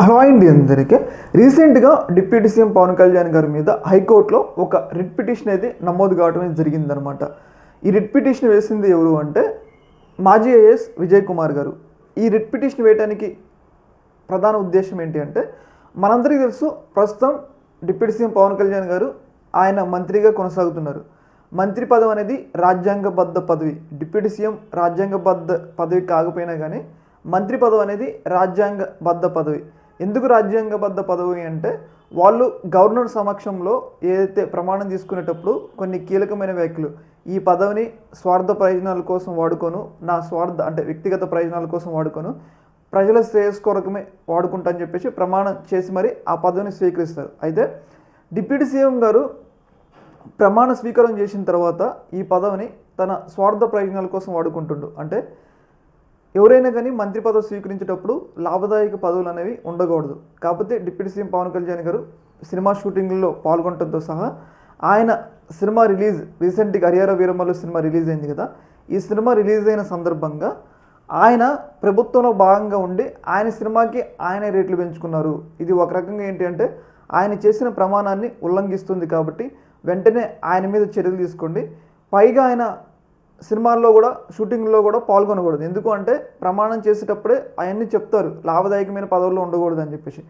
Hello అండి అందరికీ. రీసెంట్గా డిప్యూటీ సీఎం పవన్ కళ్యాణ్ గారి మీద హైకోర్టులో ఒక రిట్ పిటిషన్ అయితే నమోదు కావడం జరిగిందనమాట. ఈ రిట్ పిటిషన్ వేసింది ఎవరు అంటే మాజీ ఐఏఎస్ విజయ్ కుమార్ గారు. ఈ రిట్ పిటిషన్ వేయడానికి ప్రధాన ఉద్దేశం ఏంటి అంటే, మనందరికీ తెలుసు ప్రస్తుతం డిప్యూటీ సీఎం పవన్ కళ్యాణ్ గారు ఆయన మంత్రిగా కొనసాగుతున్నారు. మంత్రి పదవి అనేది రాజ్యాంగబద్ధ పదవి. డిప్యూటీ సీఎం రాజ్యాంగబద్ధ పదవి కాకపోయినా కానీ మంత్రి పదవి అనేది రాజ్యాంగబద్ధ పదవి. ఎందుకు రాజ్యాంగబద్ధ పదవి అంటే, వాళ్ళు గవర్నర్ సమక్షంలో ఏదైతే ప్రమాణం తీసుకునేటప్పుడు కొన్ని కీలకమైన వ్యాఖ్యలు, ఈ పదవిని స్వార్థ ప్రయోజనాల కోసం వాడుకోను, నా స్వార్థ అంటే వ్యక్తిగత ప్రయోజనాల కోసం వాడుకోను, ప్రజల శ్రేయస్ కొరకమే వాడుకుంటా అని చెప్పేసి ప్రమాణం చేసి మరి ఆ పదవిని స్వీకరిస్తారు. అయితే డిప్యూటీ సీఎం గారు ప్రమాణ స్వీకారం చేసిన తర్వాత ఈ పదవిని తన స్వార్థ ప్రయోజనాల కోసం వాడుకుంటుండు. అంటే ఎవరైనా కానీ మంత్రి పదవి స్వీకరించేటప్పుడు లాభదాయక పదవులు అనేవి ఉండకూడదు. కాకపోతే డిప్యూటీ సీఎం పవన్ కళ్యాణ్ గారు సినిమా షూటింగ్లో పాల్గొనడంతో సహా ఆయన సినిమా రీసెంట్గా హరిహర వీరమల్లు సినిమా రిలీజ్ అయింది కదా. ఈ సినిమా రిలీజ్ అయిన సందర్భంగా ఆయన ప్రభుత్వంలో భాగంగా ఉండి ఆయన సినిమాకి ఆయనే రేట్లు పెంచుకున్నారు. ఇది ఒక రకంగా ఏంటి అంటే, ఆయన చేసిన ప్రమాణాన్ని ఉల్లంఘిస్తుంది. కాబట్టి వెంటనే ఆయన మీద చర్యలు తీసుకోండి. పైగా ఆయన సినిమాల్లో కూడా షూటింగ్లో కూడా పాల్గొనకూడదు. ఎందుకు అంటే, ప్రమాణం చేసేటప్పుడే అవన్నీ చెప్తారు లాభదాయకమైన పదవుల్లో ఉండకూడదు అని చెప్పేసి.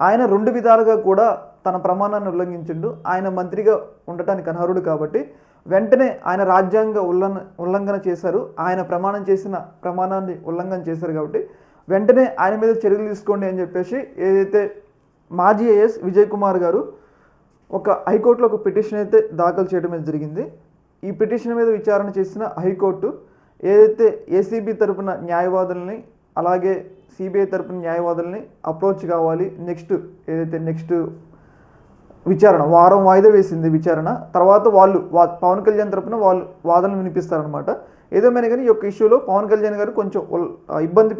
ఆయన 2 విధాలుగా కూడా తన ప్రమాణాన్ని ఉల్లంఘించిండు. ఆయన మంత్రిగా ఉండటానికి అనర్హుడు కాబట్టి వెంటనే ఆయన రాజ్యాంగ ఉల్లంఘన చేశారు. ఆయన ప్రమాణం చేసిన ప్రమాణాన్ని ఉల్లంఘన చేశారు కాబట్టి వెంటనే ఆయన మీద చర్యలు తీసుకోండి అని చెప్పేసి ఏదైతే మాజీ ఐఏఎస్ విజయ్ కుమార్ గారు ఒక హైకోర్టులో ఒక పిటిషన్ అయితే దాఖలు చేయడం జరిగింది. ఈ పిటిషన్ మీద విచారణ చేసిన హైకోర్టు ఏదైతే ఏసీబీ తరపున న్యాయవాదుల్ని అలాగే సిబిఐ తరపున న్యాయవాదుల్ని అప్రోచ్ కావాలి. నెక్స్ట్ విచారణ వారం వాయిదా వేసింది. విచారణ తర్వాత వాళ్ళు పవన్ కళ్యాణ్ తరపున వాళ్ళు వాదనలు వినిపిస్తారనమాట. ఏదేమైనా కానీ ఈ యొక్క ఇష్యూలో పవన్ కళ్యాణ్ గారు కొంచెం ఇబ్బంది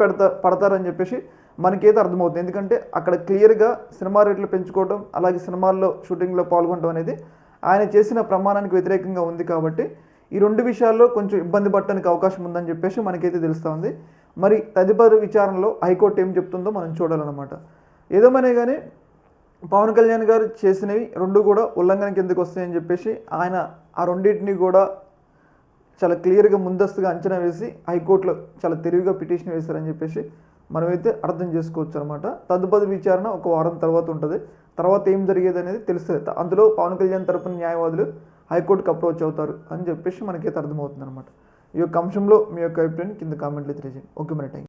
పడతారని చెప్పేసి మనకైతే అర్థమవుతుంది. ఎందుకంటే అక్కడ క్లియర్గా సినిమా రేట్లు పెంచుకోవడం అలాగే సినిమాల్లో షూటింగ్లో పాల్గొనడం అనేది ఆయన చేసిన ప్రమాణానికి వ్యతిరేకంగా ఉంది. కాబట్టి ఈ 2 విషయాల్లో కొంచెం ఇబ్బంది పడటానికి అవకాశం ఉందని చెప్పేసి మనకైతే తెలుస్తూ ఉంది. మరి తదుపరి విచారణలో హైకోర్టు ఏం చెప్తుందో మనం చూడాలన్నమాట. ఏదేమైనా కానీ పవన్ కళ్యాణ్ గారు చేసినవి 2 కూడా ఉల్లంఘన కిందకు వస్తాయని చెప్పేసి ఆయన ఆ రెండింటిని కూడా చాలా క్లియర్గా ముందస్తుగా అంచనా వేసి హైకోర్టులో చాలా తెలివిగా పిటిషన్ వేశారని చెప్పేసి మనమైతే అర్థం చేసుకోవచ్చు అనమాట. తదుపరి విచారణ ఒక వారం తర్వాత ఉంటుంది. తర్వాత ఏం జరిగేది అనేది తెలుస్తుంది. అందులో పవన్ కళ్యాణ్ తరపున న్యాయవాదులు హైకోర్టుకు అప్రోచ్ అవుతారు అని చెప్పేసి మనకైతే అర్థమవుతుంది అనమాట. ఈ యొక్క అంశంలో మీ యొక్క అభిప్రాయాన్ని కింద కామెంట్లో తెలియజేయండి. ఓకే, మరి థ్యాంక్ యూ.